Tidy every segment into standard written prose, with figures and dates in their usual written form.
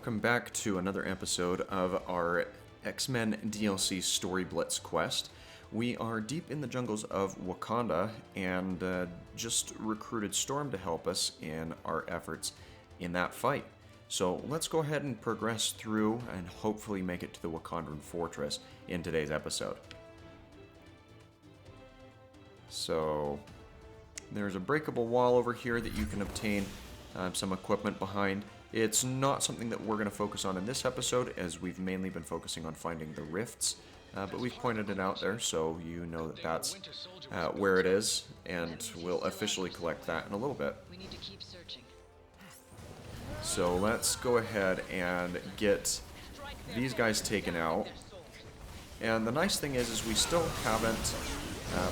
welcome back to another episode of our X-Men DLC Story Blitz quest. We are deep in the jungles of Wakanda and just recruited Storm to help us in our efforts in that fight. So let's go ahead and progress through and hopefully make it to the Wakandan fortress in today's episode. So there's a breakable wall over here that you can obtain some equipment behind. It's not something that we're going to focus on in this episode, as we've mainly been focusing on finding the rifts, but we've pointed it out there, so you know that that's where it is, and we'll officially collect that in a little bit. We need to keep searching. So let's go ahead and get these guys taken out. And the nice thing is we still haven't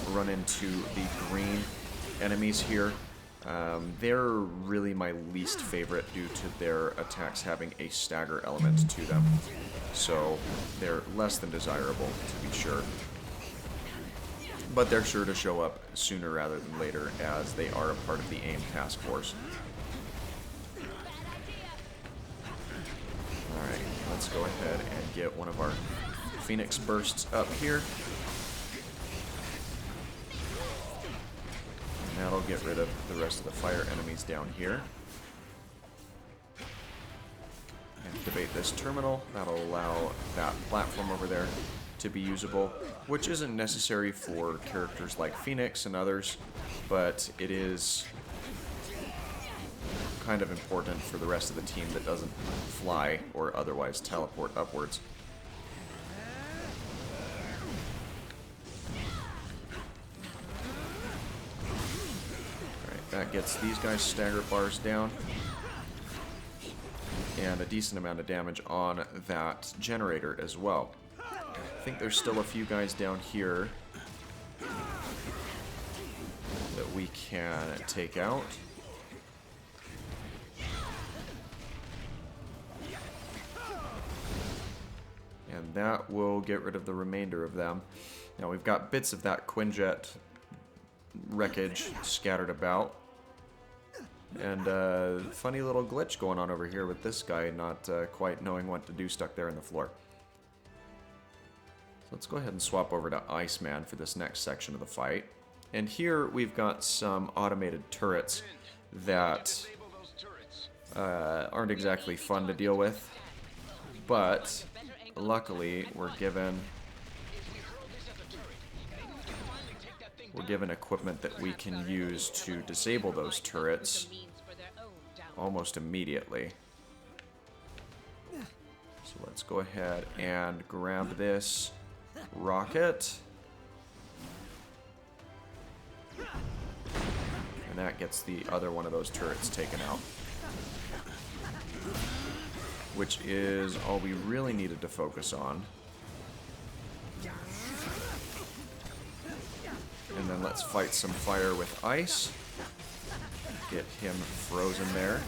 run into the green enemies here. They're really my least favorite due to their attacks having a stagger element to them. So they're less than desirable, to be sure. But they're sure to show up sooner rather than later, as they are a part of the A.I.M task force. Alright, let's go ahead and get one of our Phoenix bursts up here. And that'll get rid of the rest of the fire enemies down here. Activate this terminal. That'll allow that platform over there to be usable, which isn't necessary for characters like Phoenix and others, but it is kind of important for the rest of the team that doesn't fly or otherwise teleport upwards. That gets these guys' stagger bars down, and a decent amount of damage on that generator as well. I think there's still a few guys down here that we can take out. And that will get rid of the remainder of them. Now we've got bits of that Quinjet wreckage scattered about. And funny little glitch going on over here with this guy not quite knowing what to do stuck there in the floor. So let's go ahead and swap over to Iceman for this next section of the fight. And here we've got some automated turrets that aren't exactly fun to deal with. But luckily we're given equipment that we can use to disable those turrets almost immediately. So let's go ahead and grab this rocket. And that gets the other one of those turrets taken out. Which is all we really needed to focus on. And then let's fight some fire with ice. Get him frozen there.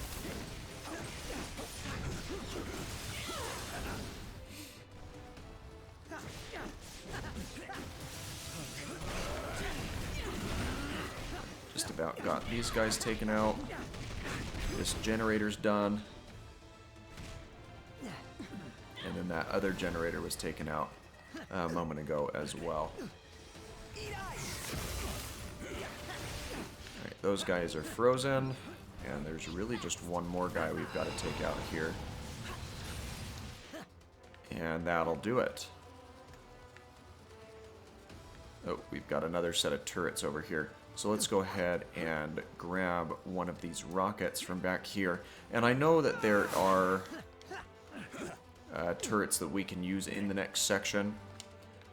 Just about got these guys taken out. This generator's done. And then that other generator was taken out a moment ago as well. Alright, those guys are frozen, and there's really just one more guy we've got to take out here. And that'll do it. Oh, we've got another set of turrets over here. So let's go ahead and grab one of these rockets from back here. And I know that there are turrets that we can use in the next section,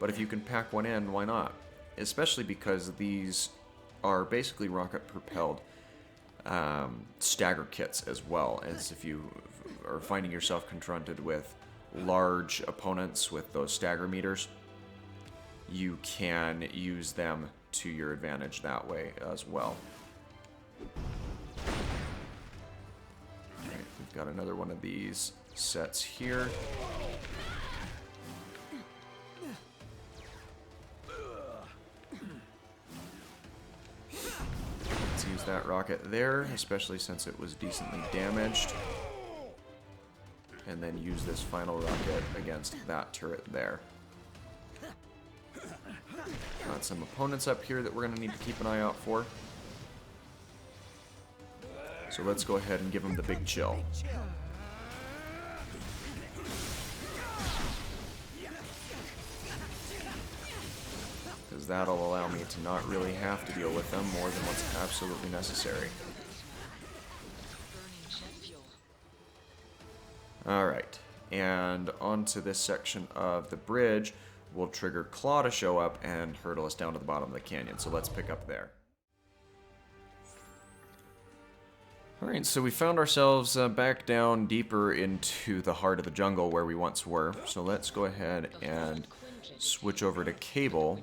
but if you can pack one in, why not? Especially because these are basically rocket-propelled stagger kits as well, as if you are finding yourself confronted with large opponents with those stagger meters, you can use them to your advantage that way as well. Alright, we've got another one of these sets here. Let's use that rocket there, especially since it was decently damaged. and then use this final rocket against that turret there. Got some opponents up here that we're going to need to keep an eye out for. So let's go ahead and give them the big chill. Because that'll allow me to not really have to deal with them more than what's absolutely necessary. Alright, and onto this section of the bridge will trigger Claw to show up and hurtle us down to the bottom of the canyon. So let's pick up there. Alright, so we found ourselves back down deeper into the heart of the jungle where we once were. So let's go ahead and switch over to Cable.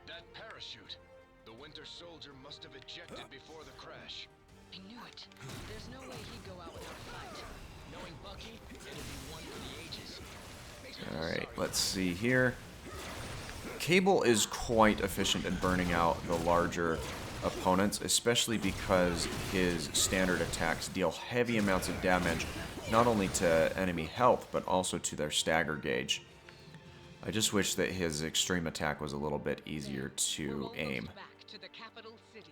That parachute. The Winter Soldier must have ejected before the crash. I knew it. There's no way he'd go out without a fight. Knowing Bucky, it'd be one for the ages. Alright, let's see here. Cable is quite efficient in burning out the larger opponents, especially because his standard attacks deal heavy amounts of damage, not only to enemy health, but also to their stagger gauge. I just wish that his extreme attack was a little bit easier to aim. Back to the capital city.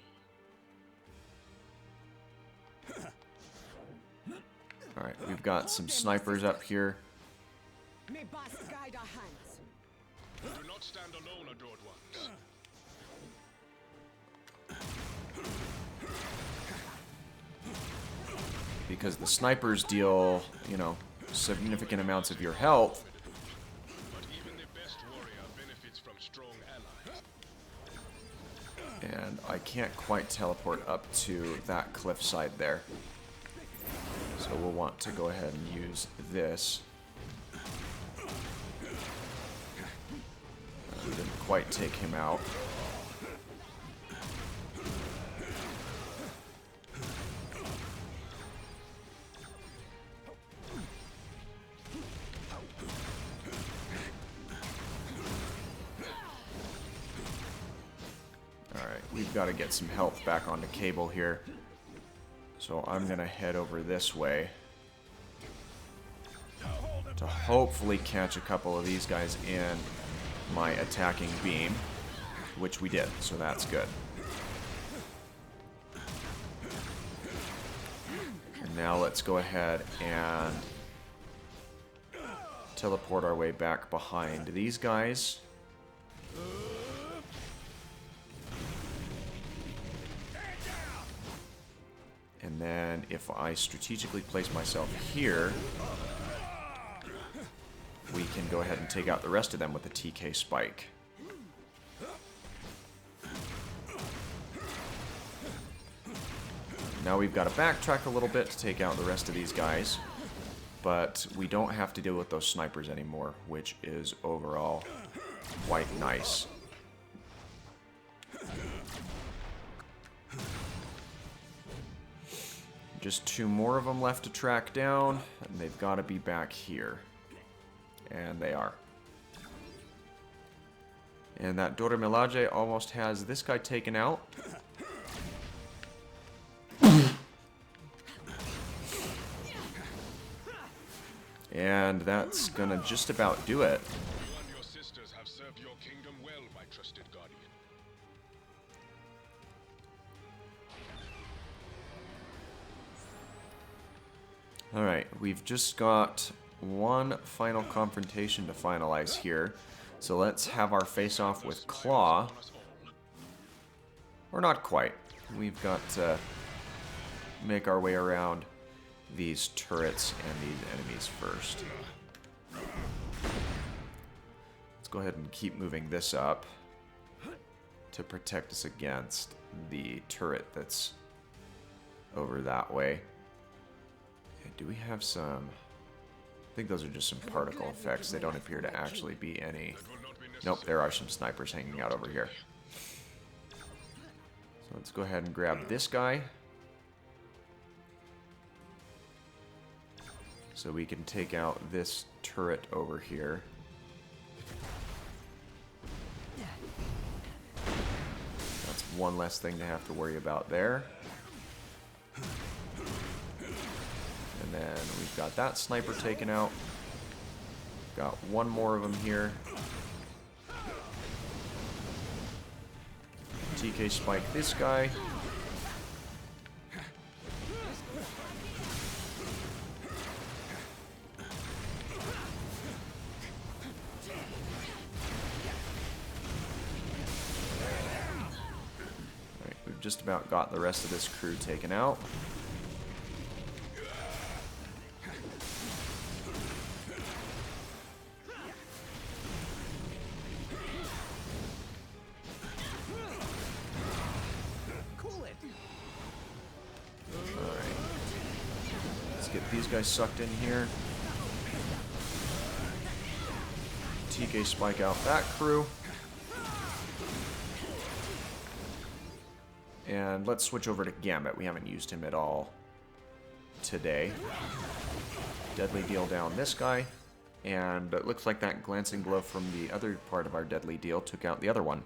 Alright, we've got some snipers up here. May boss guide our hands. Do not stand alone, adored ones. Because the snipers deal, you know, significant amounts of your health. But even the best warrior benefits from strong allies. And I can't quite teleport up to that cliffside there. So we'll want to go ahead and use this. We didn't quite take him out. Alright, we've got to get some health back onto Cable here. So I'm going to head over this way to hopefully catch a couple of these guys in my attacking beam, which we did, so that's good. And now let's go ahead and teleport our way back behind these guys. And then if I strategically place myself here, we can go ahead and take out the rest of them with the TK spike. Now we've got to backtrack a little bit to take out the rest of these guys, but we don't have to deal with those snipers anymore, which is overall quite nice. Just 2 more of them left to track down, and they've got to be back here. And they are. And that Dora Milaje almost has this guy taken out. And that's gonna just about do it. You and your sisters have served your kingdom well, my trusted guardian. Alright, we've just got one final confrontation to finalize here. So let's have our face-off with Claw. Or not quite. We've got to make our way around these turrets and these enemies first. Let's go ahead and keep moving this up to protect us against the turret that's over that way. And do we have some... I think those are just some particle effects. They don't appear to actually be any... Nope, there are some snipers hanging out over here. So let's go ahead and grab this guy. So we can take out this turret over here. That's one less thing to have to worry about there. And then we've got that sniper taken out. Got one more of them here. TK spike this guy. Alright, we've just about got the rest of this crew taken out. Get these guys sucked in here. TK spike out that crew. And let's switch over to Gambit. We haven't used him at all today. Deadly deal down this guy. And it looks like that glancing blow from the other part of our deadly deal took out the other one.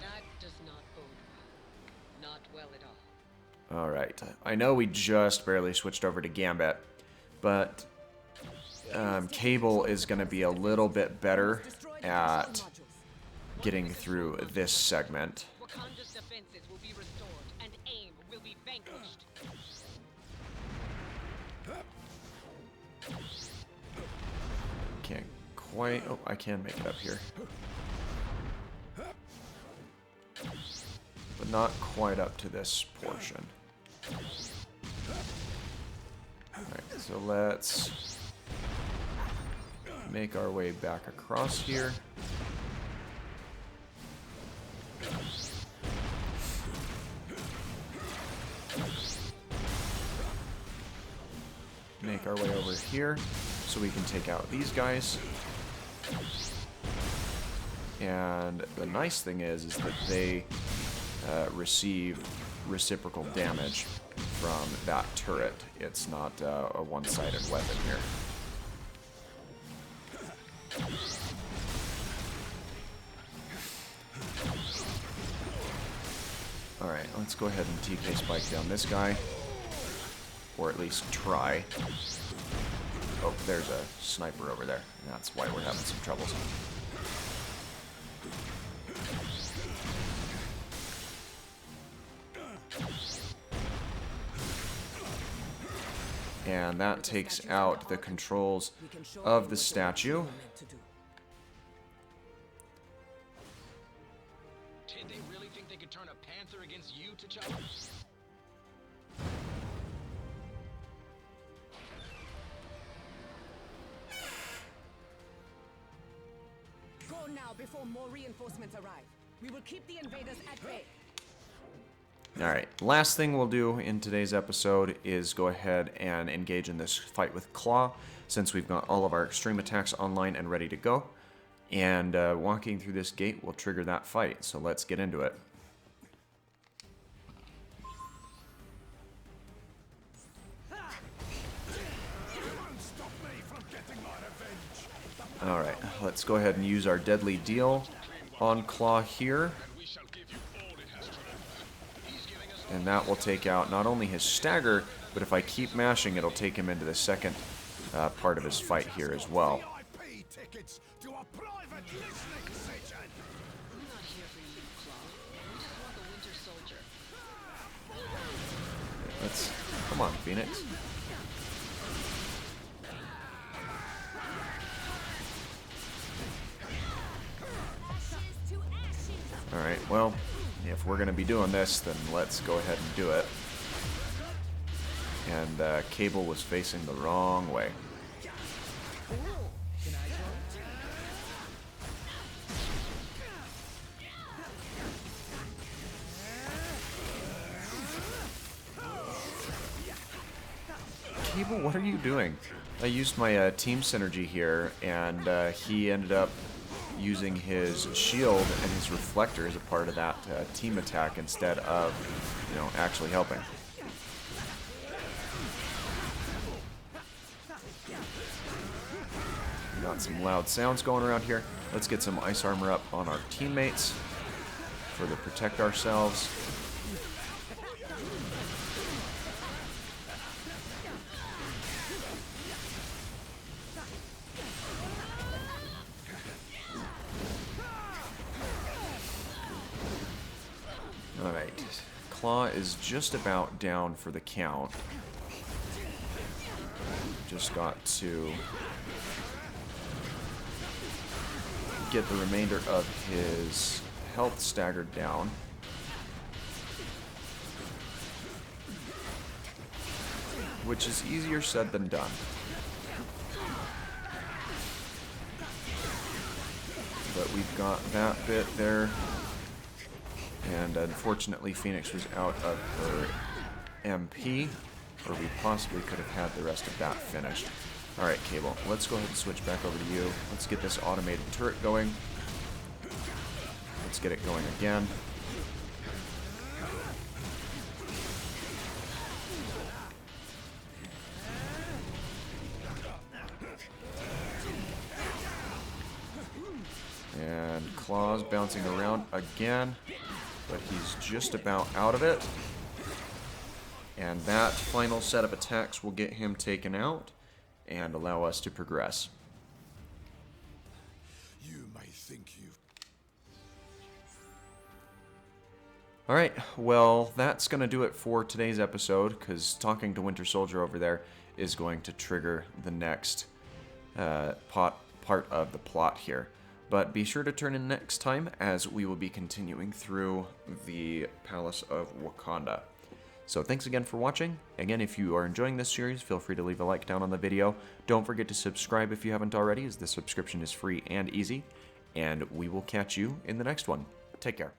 That does not bode well. Not well at all. Alright, I know we just barely switched over to Gambit, but Cable is going to be a little bit better at getting through this segment. Wakanda's defenses will be restored, and A.I.M will be vanquished. Can't quite... Oh, I can make it up here. But not quite up to this portion. Alright, so let's make our way back across here. Make our way over here so we can take out these guys. And the nice thing is that they receive reciprocal damage from that turret. It's not a one-sided weapon here. Alright, let's go ahead and TK spike down this guy. Or at least try. Oh, there's a sniper over there. And that's why we're having some troubles. And that takes out the controls of the statue. Did they really think they could turn a panther against you, T'Challa? Go now before more reinforcements arrive. We will keep the invaders at bay. Alright, last thing we'll do in today's episode is go ahead and engage in this fight with Claw, since we've got all of our extreme attacks online and ready to go. And walking through this gate will trigger that fight, so let's get into it. Alright, let's go ahead and use our deadly deal on Claw here. And that will take out not only his stagger, but if I keep mashing, it'll take him into the second part of his fight here as well. Let's... Come on, Phoenix. Alright, well, if we're going to be doing this, then let's go ahead and do it. And Cable was facing the wrong way. Cable, what are you doing? I used my team synergy here, and he ended up using his shield and his reflector as a part of that team attack instead of, you know, actually helping. Got some loud sounds going around here. Let's get some ice armor up on our teammates. further protect ourselves. Alright, Claw is just about down for the count. Just got to get the remainder of his health staggered down. Which is easier said than done. But we've got that bit there. And unfortunately, Phoenix was out of her MP, or we possibly could have had the rest of that finished. Alright, Cable, let's go ahead and switch back over to you. Let's get this automated turret going. Let's get it going again. And Claw's bouncing around again, but he's just about out of it. And that final set of attacks will get him taken out and allow us to progress. You may think you've... Alright, well, that's going to do it for today's episode, because talking to Winter Soldier over there is going to trigger the next part of the plot here. But be sure to turn in next time, as we will be continuing through the Palace of Wakanda. So thanks again for watching. Again, if you are enjoying this series, feel free to leave a like down on the video. Don't forget to subscribe if you haven't already, as the subscription is free and easy. And we will catch you in the next one. Take care.